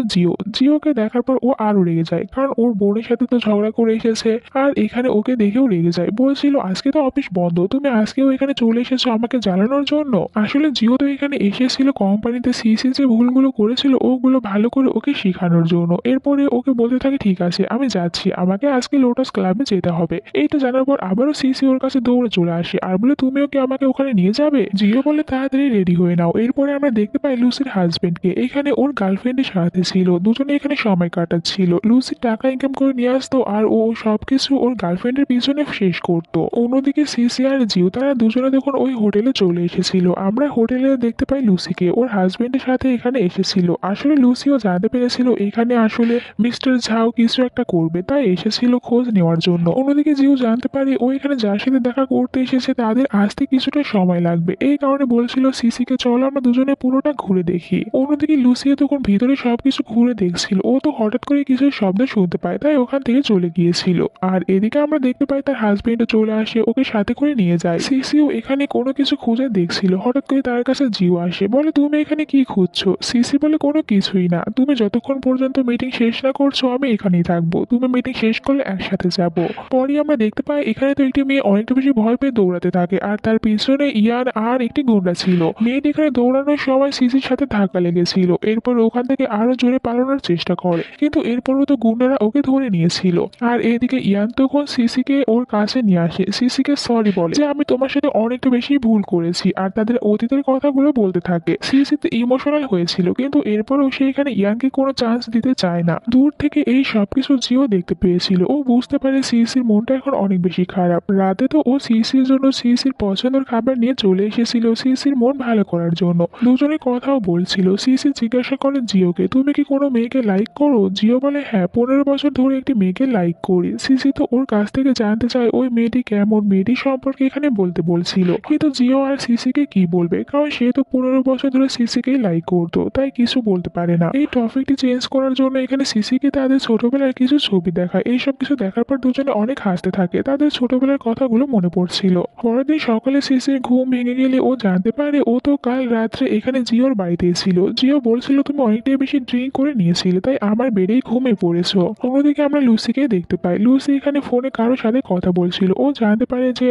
জিওকে দেখার পর ও আরো রেগে যায়, কারণ ওর বোনের সাথে তো ঝগড়া করে এসেছে। আর এখানে ওকে দেখেও রেগে যায়, বলছিল আজকে তো অফিস বন্ধ, তুমি আজকেও এখানে চলে এসেছো আমাকে জ্বালানোর জন্য। আসলে জিও তো এখানে এসেছিল কোম্পানিতে সিসি যে ভুলগুলো করেছিল ওগুলো ভালো করে ওকে শেখানোর জন্য। এরপরে ওকে বলতে থাকে ঠিক আছে আমি যাচ্ছি, আমাকে আজকে লোটাস ক্লাবে যেতে হবে। এইটা জানার পর আবারও সিসি ওর কাছে দৌড়ে চলে আসে আর বলে তুমিও কি আমাকে ওখানে নিয়ে যাবে। জিও বলে তাড়াতাড়ি রেডি হয়ে নাও। এরপরে আমরা দেখতে পাই লুসির হাজবেন্ডকে, এখানে ওর গার্লফ্রেন্ডের সাথে ছিল, দুজনে এখানে সময় কাটাচ্ছিল। লুসি টাকা ইনকাম করে নিয়ে আসতো আর ও সবকিছু ওর গার্লফ্রেন্ডের পিছনে শেষ করতো। অন্যদিকে সিসি আর জিও তারা দুজনে তখন ওই হোটেলে চলে এসেছিল। আমরা হোটেলে দেখতে পাই লুসিকে, ওর হাজবেন্ডের সাথে এখানে এসেছিল। আসলে লুসিও জানতে পেরেছিল এখানে আসলে মিস্টার ঝাও কিছু একটা করবে, তাই এসেছিল খোঁজ নেওয়ার জন্য। অন্যদিকে জিও জানতে পারে ও এখানে যার সাথে দেখা করতে এসেছে তাদের আসতে কিছুটা সময় লাগবে, এই কারণে বলছিল সিসিকে চলো আমরা দুজনে পুরোটা ঘুরে দেখি। অন্যদিকে লুসিও তখন ভিতরে সবকিছু ঘুরে দেখছিল, ও তো হঠাৎ করে কিছু শব্দ শুনতে পায়, তাই ওখান থেকে চলে গিয়েছিল। আর এদিকে আমরা দেখতে পাই তার হাজবেন্ডও চলে আসে, ওকে সাথে করে নিয়ে যায়। সিসিও এখানে কোনো কিছু খুঁজে দেখছিল, হঠাৎ করে তার কাছে জিও আসে, বলে তুমি এখানে কি খুঁজছো। সিসি বলে কোনো কিছুই না, তুমি যতক্ষণ পর্যন্ত মিটিং শেষ না করছো আমি এখানেই থাকবো, তুমি মিটিং শেষ করলে একসাথে যাব। পরে আমরা দেখতে পাই এখানে তো একটি মেয়ে অনেকটা বেশি ভয় পেয়ে দৌড়াতে থাকে, আর তার পিছনে ইয়ান আর একটি গুন্ডা ছিল। মেয়েটি এখানে দৌড়ানোর সময় সিসির সাথে ধাক্কা লেগেছিল, এরপর ওখান থেকে আরো জোরে পালানোর চেষ্টা করে, কিন্তু এরপরও তো গুন্ডারা ওকে ধরে নিয়েছিল। আর এদিকে ইয়ান তখন সিসিকে ওর কাছে নিয়ে আসে, সিসিকে সরি বলে যে আমি তোমার সাথে অনেকটা বেশি ভুল করেছি, আর তাদের অতীতের কথাগুলো বলতে থাকে। সিসি তো ইমোশনাল হয়েছিল, কিন্তু এরপরও সে এখানে ইয়ানকে কোনো চান্স দিতে চায় না। দূর থেকে এই সবকিছু জিও দেখতে পেয়েছিল, ও বুঝতে পারে সিসির মনটা এখন অনেক বেশি খারাপ। রাতে তো ও সিসির জন্য সিসির পছন্দের খাবার নিয়ে চলে এসেছিল সিসির মন ভালো করার জন্য। দুজনে কথাও বলছিল। সিসি জিজ্ঞাসা করে জিওকে, তুমি কি কোনো মেয়েকে লাইক করো। জিও বলে হ্যাঁ, 15 বছর ধরে একটি মেয়েকে লাইক করি। সিসি তো ওর কাছ থেকে জানতে চায় ওই মেয়েটি কেমন, মেয়েটি সম্পর্কে এখানে বলতে বলছিল, কিন্তু জিও আর সিসিকে কি বলবে, কারণ সে তো 15 বছর ধরে সিসিকেই লাইক করতো, তাই কিছু বলতে পারে না। এই টপিকটি চেঞ্জ করার জন্য এখানে সিসিকে তাদের ছোটবেলার কিছু ছবি দেখায়। এইসব কিছু দেখার পর দুজনে অনেক হাসতে থাকে, তাদের ছোটবেলার কথাগুলো মনে পড়ছিল। পরের দিন সকালে সিসির ঘুম ভেঙে গেলে ও জানতে পারে ও তো কাল রাত্রে এখানে জিওর বাড়িতেই ছিল। জিও বলছিল তুমি অনেকটাই বেশি ড্রিঙ্ক করে নিয়েছিলে, তাই আমার বেডেই ঘুমিয়ে পড়েছো। অন্যদিকে আমরা লুসিকে দেখতে পাই, লুসি এখানে ফোনে কারোর সাথে কথা বলছিল। ও জানতে পারে যে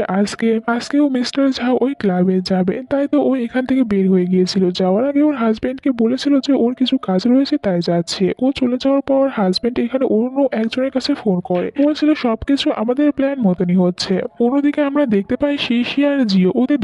আজকেও মিস্টার ঝাও ওই ক্লাবে যাবে, তাই তো ও এখান থেকে বের হয়ে গিয়েছিল। যাওয়ার আগে ওর হাজবেন্ডকে বলেছিল যে ওর কিছু কাজ রয়েছে তাই যাচ্ছে। ও চলে যাওয়ার পর হাজবেন্ড এখানে অন্য একজনের কাছে ফোন করে, বলছিল সবকিছু আমাদের প্ল্যান মতনই হচ্ছে। অন্যদিকে আমরা দেখতে পাই শিশি আর জিও ওদের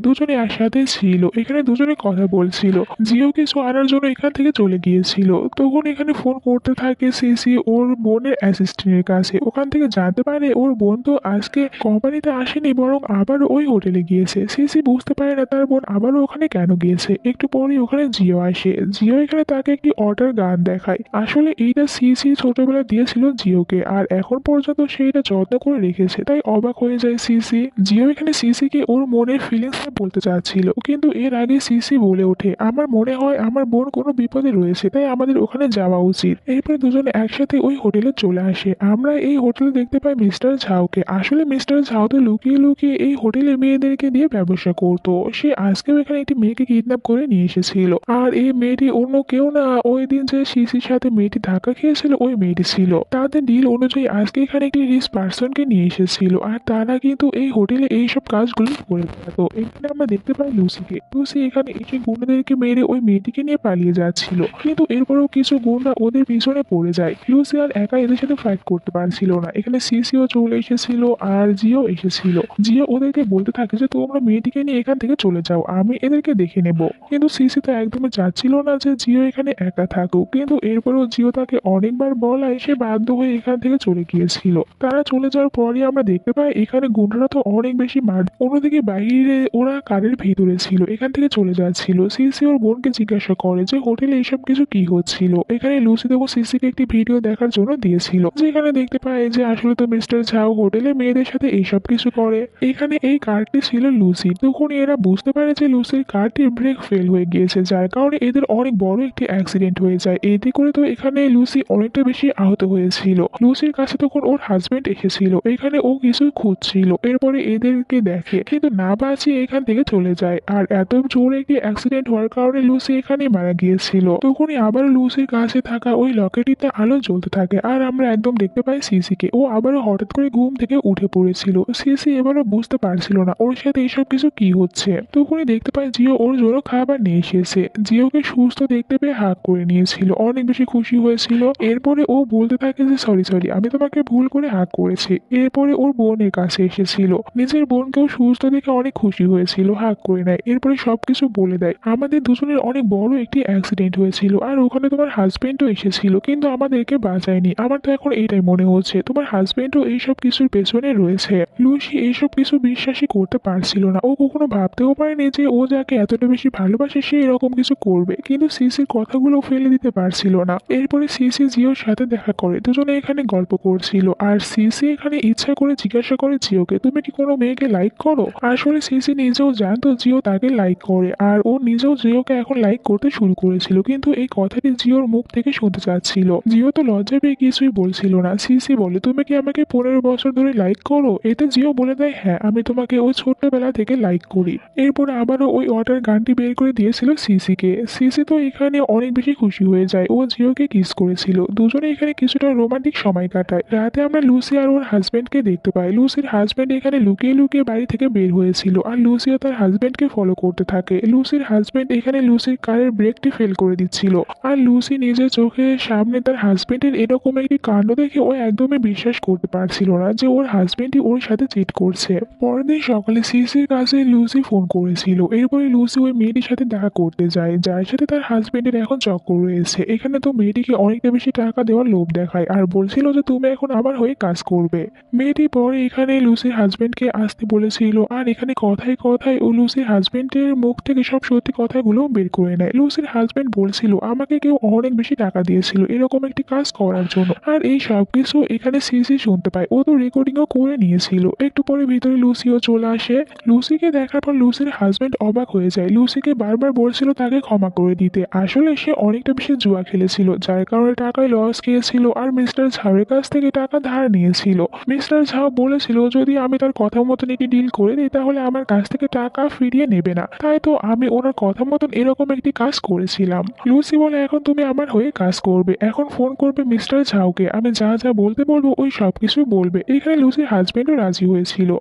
দুজনে একসাথে ছিল, এখানে দুজনে কথা বলছিল। জিও কিছু আনার জন্য এখান থেকে চলে গিয়েছিল, তখন এখানে ফোন করতে থাকে সিসি ওর বোনের অ্যাসিস্ট্যান্ট বোনের কাছে, ওখান থেকে জানতে পারে ওর বোন তো আজকে কোম্পানিতে আসেনি, বরং আবারও ওই হোটেলে গিয়েছে। সিসি বুঝতে পারে না তার বোন আবারও ওখানে কেন গিয়েছে। একটু পরেই ওখানে জিও আসে। জিও এখানে তাকে একটি অর্ডার গান দেখায়। আসলে এইটা সিসি ছোটবেলায় দিয়েছিল জিওকে, আর এখন পর্যন্ত সে এটা যত্ন করে রেখেছে, তাই অবাক হয়ে যায় সিসি। জিও এখানে সিসিকে ওর মনের ফিলিংসটা বলতে চাচ্ছিল, কিন্তু এর আগে সিসি বলে ওঠে, আমার মনে হয় আমার বোন কোনো বিপদে রয়েছে, তাই আমাদের ওখানে যাওয়া উচিত। এরপরে দুজনে একসাথে ওই হোটেলে চলে আসে। আমরা এই হোটেলে দেখতে পাই মিস্টার ঝাওকে। আসলে মিস্টার ঝাও তো লুকিয়ে লুকিয়ে এই হোটেলে মেয়েদেরকে দিয়ে ব্যবসা করতো। সে আজকেও এখানে একটি মেয়েকে কিডন্যাপ করে নিয়ে এসেছিল, আর এই মেয়েটি অন্য কেউ না, ওই দিন যে সিসির সাথে মেয়েটি ধাক্কা খেয়েছিল ওই মেয়েটি ছিল। তাদের ডিল অনুযায়ী আজকে এখানে একটি রিচ পার্সনকে নিয়ে এসেছিল, আর তারা কিন্তু এই হোটেলে এইসব কাজগুলো করে বেড়াতো। এখানে আমরা দেখতে পাই লুসিকে। লুসি এখানে এসে গুন্ডাদেরকে মেরে ওই মেয়েটিকে নিয়ে পালিয়ে যাচ্ছিল, কিন্তু এরপরেও কিছু গুন্ডা ওদের পিছনে পড়ে যায়। লুসি আর একা এদের সাথে ফাইট করতে পারছিল না। এখানে সিসিও চলে এসেছিল আর জিও এসেছিল। জিও ওদেরকে বলতে থাকে যে তোমরা মেয়েটিকে নিয়ে এখান থেকে চলে যাও, আমি এদেরকে দেখে নেব। কিন্তু সিসি তো একদমই চাচ্ছিল না যে জিও এখানে একা থাকুক, কিন্তু এরপরেও জিও তাকে অনেকবার বলায় সে বাধ্য হয়ে এখান থেকে চলে গিয়েছিল। তারা চলে যাওয়ার পরই আমরা দেখতে পাই এখানে গুন্ডারা তো অনেক বেশি মার। অন্যদিকে বাইরে ওরা কারের ভিতরে ছিল, এখান থেকে চলে যাচ্ছিল। সিসি ওর বোনকে জিজ্ঞাসা করে যে হোটেলে এইসব কিছু কি হচ্ছিল। এখানে লুসি তখন সিসিকে একটি ভিডিও দেখার জন্য দিয়েছিল, যেখানে দেখতে পাই যে আসলে তো মিস্টার ঝাও হোটেলে মেয়েদের সাথে এইসব কিছু করে। এখানে এই কারটি ছিল লুসি। তখনই এরা বুঝতে পারে যে লুসির কারটির ব্রেক ফেল হয়ে গিয়েছে, যার কারণে এদের অনেক বড় একটি অ্যাক্সিডেন্ট হয়ে যায়। এতে করে তো এখানে লুসি অনেকটা বেশি আহত হয়েছিল। লুসির কাছে তখন ওর হাজবেন্ড এসেছিল, এখানে ও কিছু খুঁজছিল। এরপরে এদেরকে দেখে, কিন্তু না বাঁচিয়ে এখান থেকে চলে যায়। আর এত জোরে একটি অ্যাক্সিডেন্ট হওয়ার কারণে লুসি এখানে মারা গিয়েছিল। তখনই আবার লুসির কাছে থাকা ওই লকেটিতে আলো জ্বলতে থাকে, আর আমরা একদম দেখতে পাই সিসিকে। ও আবারও হঠাৎ করে ঘুম থেকে উঠে পড়েছিল। সিসি এবারও বুঝতে পারছিল না ওর সাথে এইসব কিছু কি হচ্ছে। তখনই দেখতে পাই জিও ওর জন্য খাবার নিয়ে এসেছে। জিওকে সুস্থ দেখতে পেয়ে হাত করে নিয়েছিল, অনেক বেশি খুশি হয়েছিল। এরপরে ও বলতে থাকে যে সরি আমি তোমাকে ভুল করে হাত করেছি। এরপরে ওর বোনের কাছে এসেছিল, নিজের বোনকেও সুস্থ দেখে অনেক খুশি হয়েছিল, হাত করে নেয়। এরপরে সবকিছু বলে দেয়, আমাদের দুজনের অনেক বড় একটি অ্যাক্সিডেন্ট হয়েছিল, আর ওখানে তোমার হাজবেন্ডও এসেছিল, কিন্তু আমাদেরকে বাঁচায়নি। আমার তো এখন এটাই মনে হচ্ছে তোমার হাজবেন্ডও এইসব কিছুর পেছনে রয়েছে। লুসি এইসব কিছু বিশ্বাসই করতে পারছিল না। ও কখনো ভাবতেও পারেনি যে ও যাকে এতটা বেশি ভালোবাসে সে এরকম কিছু করবে, কিন্তু সিসির কথাগুলো ফেলে দিতে পারছিল না। এরপরে সিসি জিওর সাথে দেখা করে, দুজনে এখানে গল্প করছিল। আর সিসি এখানে ইচ্ছা করে জিজ্ঞাসা করে জিওকে, তুমি কি কোনো মেয়েকে লাইক করো? আসলে সিসি নিজেও জানতো জিও তাকে লাইক করে, আর ও নিজেও জিওকে এখন লাইক করতে শুরু করেছিল, কিন্তু এই কথাটি জিওর মুখ থেকে শুনতে চাচ্ছিল। জিও তো লজ্জা পেয়ে কিছুই বলছিল না। সিসি বলে, তুমি কি আমাকে 15 বছর ধরে লাইক করো? এতে জিও বলে দেয়, হ্যাঁ আমি তোমাকে ওই ছোট্টবেলা থেকে লাইক করি। এরপর আবারও ওই অর্ডার গানটি বের করে দিয়েছিল সিসিকে। সিসি তো এখানে অনেক বেশি খুশি হয়ে যায়, ও জিওকে কিস করেছিল। দুজনে এখানে কিছুটা রোমান্টিক সময় কাটায়। রাতে আমরা লুসি আর ওর হাজবেন্ডকে দেখতে পাই। লুসির হাজবেন্ড এখানে লুকিয়ে লুকিয়ে বাড়ি থেকে বের হয়েছিল, আর লুসিও তার হাজবেন্ডকে ফলো করতে থাকে। লুসির হাজবেন্ড এখানে লুসির কারের ব্রেকটি ফেল করে দিচ্ছিল, আর লুসি নিজের চোখের সামনে তার হাজবেন্ডের এরকম একটি কাণ্ড দেখে ও একদমই বিশ্বাস করতে পারছিল না যে ওর হাজবেন্ডই ওর সাথে চিট করছে। পরের দিন সকালে সিসির কাছে লুসি ফোন করেছিল। এরপরে লুসি ওই মেয়েটির সাথে দেখা করতে যায়, যার সাথে তার হাজবেন্ডের এখন চক্কর রয়েছে। এখানে তো মেয়েটিকে অনেকটা বেশি টাকা দেওয়ার লোভ দেখায়, আর বলছিল যে তুমি এখন আমার হয়ে কাজ করবে। মেয়েটি পরে এখানে লুসির হাজবেন্ডকে আসতে বলেছিল, আর এখানে কথায় কথায় ও লুসির হাজবেন্ডের মুখ থেকে সব সত্যি কথাগুলো বের করে নেয়। লুসির হাজবেন্ড বলছিল আমাকে কেউ অনেক বেশি টাকা দিয়েছিল এরকম একটি কাজ করার জন্য, আর এই সব কিছু এখানে সিসি শুনতে পায়। ও তো রেকর্ডিংও করে নিয়েছিল। একটু পরে ভিতরে লুসিও চলে আসে। লুসিকে দেখার পর লুসির হাজবেন্ড অবাক হয়ে যায়। লুসিকে বারবার বলছিল তাকে ক্ষমা করে দিতে। আসলে সে অনেকটা বেশি জুয়া খেলেছিল, যার কারণে টাকায় লস খেয়েছিল, আর মিস্টার ঝাওয়ের কাছ থেকে টাকা ধার নিয়েছিল। মিস্টার ঝাও বলেছিল যদি আমি তার কথা মতন একটি ডিল করে দিই তাহলে আমার কাছ থেকে টাকা ফিরিয়ে নেবে না, তাই তো আমি ওনার কথা মতন এরকম একটি কাজ করেছিলাম। লুসি বলে এখন তুমি আমার হয়ে কাজ করবে, এখন ফোন করবে মিস্টার ঝাওকে, আমি যা যা বলতে বলবো ওই সব কিছু বলবে। এখানে লুসির হাজবেন্ডও রাজি হয়েছিল।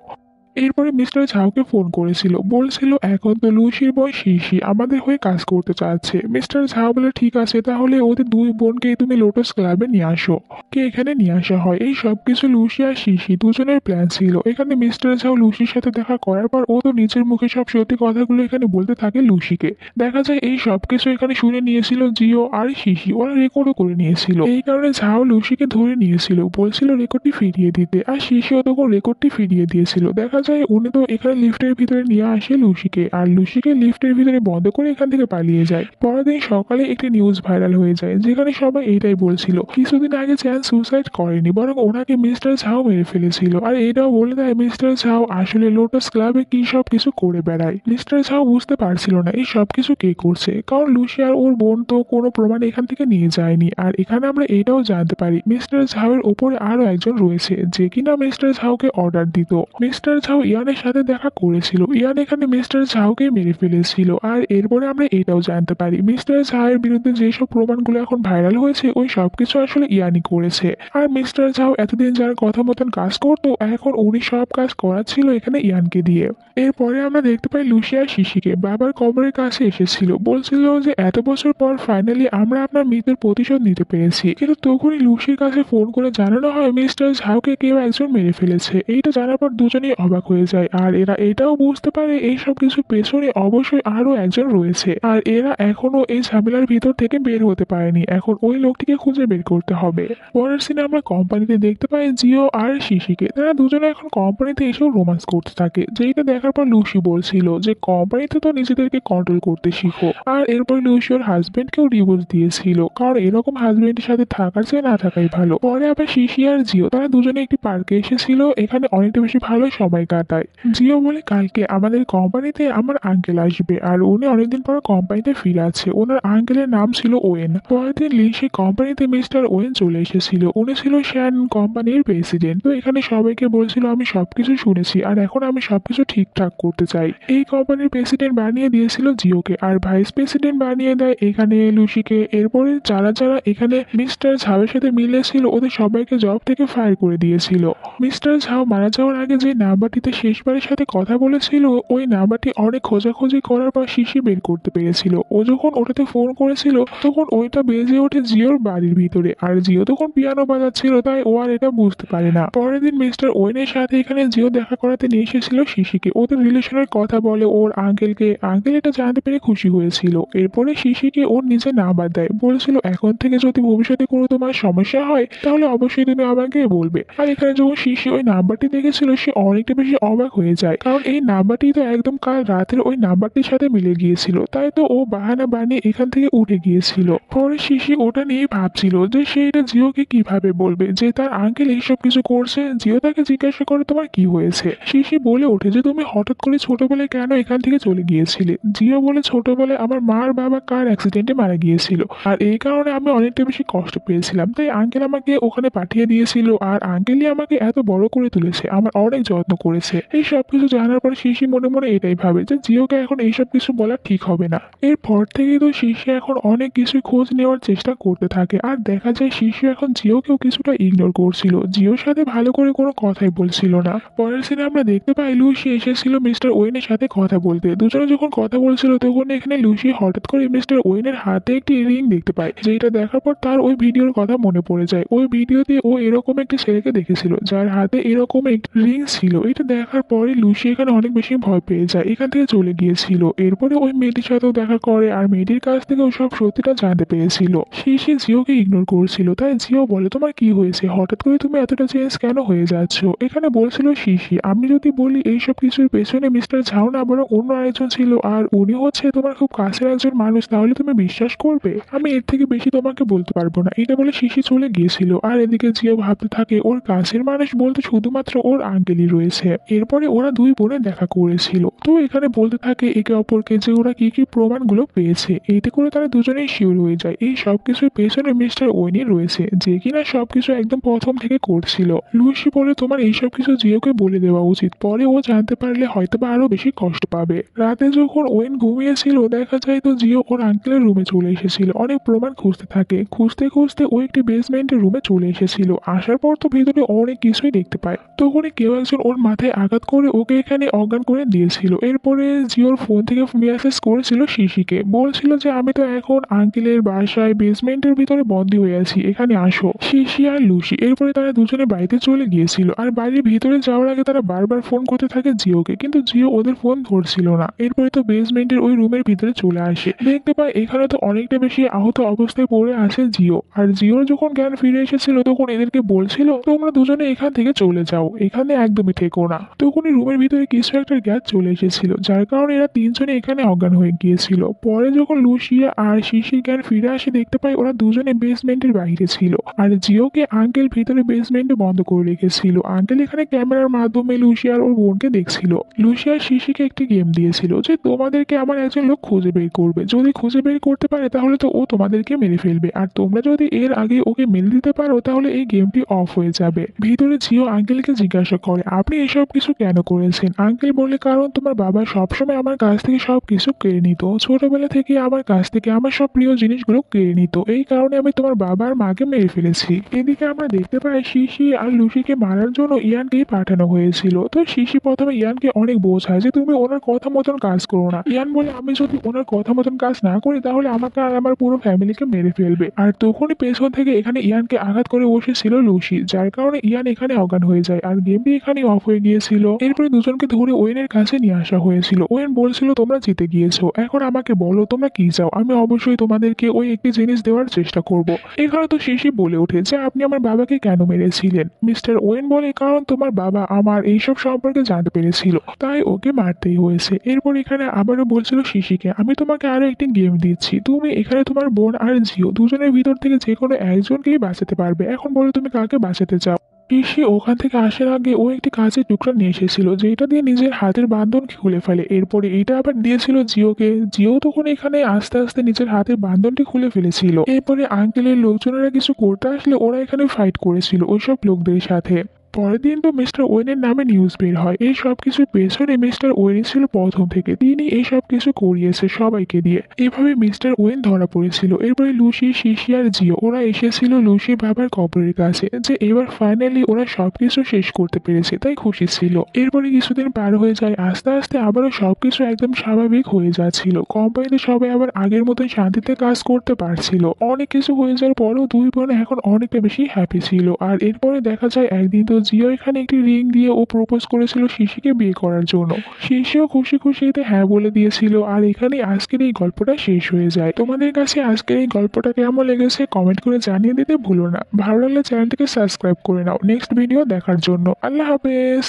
এরপরে মিস্টার ঝাউকে ফোন করেছিল, বলছিল এখন তো লুসির বোন শিশি আমাদের হয়ে কাজ করতে চাচ্ছে। মিস্টার ঝাউ বলে ঠিক আছে, তাহলে ওদের দুই বোনকে তুমি লোটাস ক্লাবে নিয়ে আসো। কে এখানে নিয়ে আসা হয়, এই সবকিছু লুসি আর শিশি দুজনের প্ল্যান ছিল। এখানে মিস্টার ঝাউ লুসির সাথে দেখা করার পর ও তো নিজের মুখে সব সত্যি কথাগুলো এখানে বলতে থাকে লুসিকে। দেখা যায় এই সবকিছু এখানে শুনে নিয়েছিল জিও আর শিশি, ওরা রেকর্ডও করে নিয়েছিল। এই কারণে ঝাউ লুসিকে ধরে নিয়েছিল, বলছিল রেকর্ডটি ফিরিয়ে দিতে, আর শিশিও তখন রেকর্ডটি ফিরিয়ে দিয়েছিল। দেখা যায় উনি তো এখানে লিফটের ভিতরে নিয়ে আসে লুসিকে, আর লুসিকে লিফটের ভিতরে বন্ধ করে এখান থেকে পালিয়ে যায়। পরের দিন সকালে একটি নিউজ ভাইরাল হয়ে যায়, যেখানে সবাই এটাই বলছিল কিছুদিন আগে চ্যান সুসাইড করেনি, বরং ওনাকে মিস্টার ঝাও মেরে ফেলেছিল। আর এটাও বলে দেয় মিস্টার ঝাও আসলে লোটাস ক্লাবে কি সব কিছু করে বেড়ায়। মিস্টার ঝাও বুঝতে পারছিল না এই সব কিছু কে করছে, কারণ লুসি আর ওর বোন তো কোনো প্রমাণ এখান থেকে নিয়ে যায়নি। আর এখানে আমরা এটাও জানতে পারি মিস্টার ঝাওয়ের ওপরে আরো একজন রয়েছে, যে কিনা মিস্টার ঝাওকে অর্ডার দিত। মিস্টার ঝাও ইয়ানের সাথে দেখা করেছিল, ইয়ান এখানে মিস্টার ঝাওকে মেরে ফেলেছিল। আর এরপরে আমরা এটাও জানতে পারি মিস্টার ঝাওয়ের বিরুদ্ধে যেসব প্রমাণগুলো এখন ভাইরাল হয়েছে ওই সবকিছু আসলে ইয়ানই করেছে। আর মিস্টার ঝাও এতদিন যার কথা মতন কাজ করতো, এখন উনি সব কাজ করাচ্ছিল এখানে ইয়ানকে দিয়ে। এরপরে আমরা দেখতে পাই লুসি আর শিশিকে বাবার কবরের কাছে এসেছিল, বলছিল যে এত বছর পর ফাইনালি আমরা আপনার মৃত্যুর প্রতিশোধ নিতে পেরেছি। কিন্তু তখনই লুসির কাছে ফোন করে জানানো হয় মিস্টার ঝাওকে কেউ একজন মেরে ফেলেছে। এইটা জানার পর দুজনেই অবাক হয়ে যায়, আর এরা এটাও বুঝতে পারে এই সব কিছু পেছনে অবশ্যই আরো একজন রয়েছে, আর এরা এখনো এই ঝামেলার ভিতর থেকে বের হতে পারেনি। এখন ওই লোকটিকে খুঁজে বের করতে হবে। পরের সিনে আমরা কোম্পানিতে দেখতে পাই জিও আর শিশিকে, তারা দুজনে এখন কোম্পানিতে এসেও রোমান্স করতে থাকে। যেটা দেখার পর লুসি বলছিল যে কোম্পানিতে তো নিজেদেরকে কন্ট্রোল করতে শিখো। আর এরপর লুসি ওর হাজবেন্ডকেও ডিভোর্স দিয়েছিল, কারণ এরকম হাজবেন্ডের সাথে থাকার চেয়ে না থাকাই ভালো। পরে আবার শিশি আর জিও তারা দুজনে একটি পার্কে এসেছিল, এখানে অনেকটা বেশি ভালো সময় কাটায়। জিও বলে কালকে আমাদের কোম্পানিতে আমার আঙ্কেল আসবে, আর উনি অনেকদিন পর কোম্পানিতে ফিরে আছে। ওনার আঙ্কেলের নাম ছিল ওয়েন। পরের দিন লিসি কোম্পানিতে মিস্টার ওয়েন চলে এসেছিল, উনি ছিল শ্যান কোম্পানির প্রেসিডেন্ট। তো এখানে সবাইকে বলছিল আমি সবকিছু শুনেছি আর এখন আমি সবকিছু ঠিকঠাক করতে চাই। এই কোম্পানির প্রেসিডেন্ট বানিয়ে দিয়েছিল জিওকে, আর ভাইস প্রেসিডেন্ট বানিয়ে দেয় এখানে লুসিকে। এরপরে যারা যারা এখানে মিস্টার ঝাওয়ের সাথে মিলেছিল ওদের সবাইকে জব থেকে ফায়ার করে দিয়েছিল। মিস্টার ঝাও মারা যাওয়ার আগে যে নাম্বারটিতে শেষবারের সাথে কথা বলেছিল ওই নাম্বারটি অনেক খোঁজাখুঁজি করার পর শিশি বের করতে পেরেছিল। ও যখন ওটাতে ফোন করেছিল তখন ওইটা বেজে ওঠে জিওর বাড়ির ভিতরে, আর জিও তখন পিয়ানো বাজাচ্ছিল, তাই ও আর এটা বুঝতে পারে না। পরের দিন মিস্টার ওয়েনের সাথে এখানে জিও দেখা করাতে নিয়ে এসেছিল শিশিকে, ওদের রিলেশনের কথা বলে ওর আঙ্কেলকে। আঙ্কেল এটা জানতে পেরে খুশি হয়েছিল। এরপরে শিশিকে ওর নিজে নাম্বার দেয়, বলেছিল এখন থেকে যদি ভবিষ্যতে কোনো তোমার সমস্যা হয় তাহলে অবশ্যই তুমি আমাকে বলবে। আর এখানে যখন শিশি ওই নাম্বারটি দেখেছিল সে অনেকটা বেশি অবাক হয়ে যায়, কারণ এই নাম্বারটি তো একদম কাল রাতের ওই নাম্বারটির সাথে মিলে গিয়েছিল। তাই তো ও বাহানা বানিয়ে এখান থেকে উঠে গিয়েছিল। পরে শিশি ওটা নিয়ে ভাবছিল যে সে এটা জিওকে কিভাবে বলবে যে তার আঙ্কেল এইসব কিছু করছে। জিও তাকে জিজ্ঞাসা করে তোমার কি হয়েছে। শিশি বলে ওঠে যে তুমি হঠাৎ করে ছোটবেলায় কেন এখান থেকে চলে গিয়েছিলে। জিও বলে ছোটবেলায় আমার মা আর বাবা কার অ্যাক্সিডেন্টে মারা গিয়েছিল, আর এই কারণে আমি অনেকটা বেশি কষ্ট পেয়েছিলাম, তাই আঙ্কেল আমাকে ওখানে পাঠিয়ে দিয়েছিল। আর আঙ্কেলই আমাকে এত বড় করে তুলেছে, আমার অনেক যত্ন করেছে। এই সব কিছু জানার পর শিশি মনে মনে এটাই ভাবে যে জিওকে এখন এইসব কিছু বলা ঠিক হবে না। এরপর থেকে তো শিশি এখন অনেক কিছু খোঁজ নেওয়ার চেষ্টা করতে থাকে, আর দেখা যায় শিশি এখন জিওকেও কিছুটা ইগনোর করছিল, জিওর সাথে ভালো করে কোনো কথাই বলছিল না। পরের সিনে আমরা দেখতে পাই লুসি এসেছিল মিস্টার ওয়েনের সাথে কথা বলতে। দুজনে যখন কথা বলছিল তখন এখানে লুসি হঠাৎ করে মিস্টার ওয়েনের হাতে একটি রিং দেখতে পায়, যেটা দেখার পর তার ওই ভিডিওর কথা মনে পড়ে যায়। ওই ভিডিওতে ও এরকম একটি ছেলেকে দেখেছিল যার হাতে এরকম একটি রিং ছিল। এটা দেখার পরে লুসি এখানে অনেক বেশি ভয় পেয়ে যায়, এখান থেকে চলে গিয়েছিল। এরপরে ওই মেয়েটির সাথেও দেখা করে, আর মেয়েটির কাছ থেকে ও সব সত্যিটা জানতে পেরেছিল। শিশি জিওকে ইগনোর করছিল, তাই জিও বলে তোমার কি হয়েছে, হঠাৎ করে তুমি এতটা চেঞ্জ কেন হয়ে যাচ্ছ। এখানে বলছিল শিশি আমি যদি বলি এইসব কিছুর পেছনে মিস্টার ঝাও না বরং অন্য আরেকজন ছিল, আর উনি হচ্ছে তোমার খুব কাছের একজন মানুষ, তাহলে তুমি বিশ্বাস করবে। আমি এর থেকে বেশি তোমাকে বলতে পারবো না। এটা বলে শিশি চলে গিয়েছিল, আর এদিকে জিও ভাবতে থাকে ওর কাছের মানুষ বলতে শুধুমাত্র ওর আঙ্কেলই রয়েছে। এরপরে ওরা দুই বোনে দেখা করেছিল, তো এখানে বলতে থাকে একে অপরকে যে ওরা কি কি প্রমাণগুলো পেয়েছে। এতে করে তারা দুজনেই শিওর হয়ে যায় এই সবকিছুর পেছনে মিস্টার ওয়েনি রয়েছে, যে কিনা সবকিছু একদম প্রথম থেকে করছিল। লুসি বলে তোমার এইসব কিছু জিওকে বলে দেওয়া উচিত, পরে ও জানতে পারলে হয়তোবা আরো বেশি কষ্ট পাবে। রাতে যখন ওয়েন ঘুমিয়েছিল দেখা যায় তো জিও ওর আঙ্কেলের রুমে চলে এসেছিল, অনেক প্রমাণ খুঁজতে থাকে। খুঁজতে খুঁজতে ও একটি বেসমেন্টের রুমে চলে এসেছিল। আসার পর তো ভিতরে অনেক কিছুই দেখতে পায়। তখনই কেউ একজন ওর মাথায় মাথায় আঘাত করে ওকে এখানে অজ্ঞান করে দিয়েছিল। এরপরে জিওর ফোন থেকে মেসেজ করেছিল শিশিকে, বলছিল যে আমি তো এখন আঙ্কেলের বাসায় বেসমেন্টের ভিতরে বন্দী হয়ে আছি, এখানে আসো। শিশি আর লুসি এরপরে তারা দুজনে বাড়িতে চলে গিয়েছিল আর বাড়ির ভিতরে যাওয়ার আগে তারা বারবার ফোন করতে থাকে জিওকে, কিন্তু জিও ওদের ফোন ধরছিল না। এরপরে তো বেসমেন্টের ওই রুমের ভিতরে চলে আসে, দেখতে পায় এখানে তো অনেকটা বেশি আহত অবস্থায় পড়ে আছে জিও। আর জিওর যখন জ্ঞান ফিরে এসেছিল তখন এদেরকে বলছিল তোমরা দুজনে এখান থেকে চলে যাও, এখানে একদমই থেকো না। তখনই রুমের ভিতরে কিছু একটা গ্যাস চলে এসেছিল, যার কারণে এরা তিনজনে এখানে অজ্ঞান হয়ে গিয়েছিল। পরে যখন লুসিয়া আর শিশির জ্ঞান ফিরে আসে দেখতে পায় ওরা দুজনে বেসমেন্টের বাইরে ছিল আর জিওকে আঙ্কেল ভিতরে বেসমেন্টে বন্ধ করে রেখেছিল। আঙ্কেল এখানে ক্যামেরার মাধ্যমে লুসিয়ার ওর বোনকে দেখছিল। লুসিয়া শিশিকে একটি গেম দিয়েছিল যে তোমাদেরকে আমার একজন লোক খুঁজে বের করবে, যদি খুঁজে বের করতে পারে তাহলে তো ও তোমাদেরকে মেরে ফেলবে, আর তোমরা যদি এর আগে ওকে মেরে দিতে পারো তাহলে এই গেমটি অফ হয়ে যাবে। ভিতরে জিও আঙ্কেলকে জিজ্ঞাসা করে আপনি এসব কিছু কেন করেছেন? আঙ্কেল বলে কারণ তোমার বাবা সবসময় আমার কাছ থেকে সব কিছু কেড়ে নিত, ছোটবেলা থেকে আমার কাছ থেকে আমার সব প্রিয় জিনিসগুলো কেড়ে নিত, এই কারণে আমি তোমার বাবা আর মাকে মেরে ফেলেছি। এদিকে আমরা দেখতে পাই শিশি আর লুসিকে মারার জন্য ইয়ানকেই পাঠানো হয়েছিল। তো শিশি প্রথমে ইয়ানকে অনেক বোঝায় যে তুমি ওনার কথা মতন কাজ করো না। ইয়ান বলে আমি যদি ওনার কথা মতন কাজ না করি তাহলে আমাকে আর আমার পুরো ফ্যামিলিকে মেরে ফেলবে। আর তখনই পেছন থেকে এখানে ইয়ানকে আঘাত করে বসেছিল লুসি, যার কারণে ইয়ান এখানে অজ্ঞান হয়ে যায় আর গেমটি এখানে অফ হয়ে গিয়েছিল। এরপরে দুজনকে ধরে ওয়েনের কাছে নিয়ে আসা হয়েছিল। ওয়েন বলছিল তোমরা জিতে গিয়েছো, এখন আমাকে বলো তোমরা কি চাও, আমি অবশ্যই তোমাদেরকে ওই একটি জিনিস দেওয়ার চেষ্টা করব। এখানে তো শিশি বলে ওঠে যে আপনি আমার বাবাকে কেন মেরেছিলেন? মিস্টার ওয়েন বলে কারণ তোমার বাবা আমার এইসব সম্পর্কে জানতে পেরেছিল, তাই ওকে মারতেই হয়েছে। এরপর এখানে আবারও বলছিল শিশিকে আমি তোমাকে আরো একটি গেম দিচ্ছি, তুমি এখানে তোমার বোন আর জিও দুজনের ভিতর থেকে যে কোনো একজনকেই বাঁচাতে পারবে, এখন বলো তুমি কাকে বাঁচাতে চাও। শিশি ওখান থেকে আসার আগে ও একটি কাঁচের টুকরা নিয়ে এসেছিল যেটা দিয়ে নিজের হাতের বাঁধন খুলে ফেলে। এরপরে এটা আবার দিয়েছিল জিওকে, জিও তখন এখানে আস্তে আস্তে নিজের হাতের বাঁধনটি খুলে ফেলেছিল। এরপরে আঙ্কেলের লোকজনেরা কিছু করতে আসলে ওরা এখানে ফাইট করেছিল ওইসব লোকদের সাথে। পরের দিন তো মিস্টার ওয়েনের নামে নিউজ বের হয়। এই সব কিছুর পেছনে মিস্টার ওয়েনই ছিল প্রথম থেকে, তিনি এই সব কিছু করিয়েছে সবাইকে দিয়ে। এভাবে মিস্টার ওয়েন ধরা পড়েছিল। এরপরে লুসি, শিশি আর জিও ওরা এসেছিল লুসি বাবার কবরের কাছে, যে এবার ফাইনালি ওরা সবকিছু শেষ করতে পেরেছে, তাই খুশি ছিল। এরপরে কিছুদিন পার হয়ে যায়, আস্তে আস্তে আবারও সবকিছু একদম স্বাভাবিক হয়ে যাচ্ছিল। কোম্পানিতে সবাই আবার আগের মতন শান্তিতে কাজ করতে পারছিল। অনেক কিছু হয়ে যাওয়ার পরেও দুই বোন এখন অনেকটা বেশি হ্যাপি ছিল। আর এরপরে দেখা যায় একদিন তো জিও এখানে একটি রিং দিয়ে ও প্রপোজ করেছিল শিশিকে বিয়ে করার জন্য। শিশিও খুশি খুশিতে হ্যাঁ বলে দিয়েছিল। আর এখানে আজকের এই গল্পটা শেষ হয়ে যায়। তোমাদের কাছে আজকের এই গল্পটা কেমন লেগেছে কমেন্ট করে জানিয়ে দিতে ভুলো না। ভালো লাগলে চ্যানেলটিকে সাবস্ক্রাইব করে নাও নেক্সট ভিডিও দেখার জন্য। আল্লাহ হাফেজ।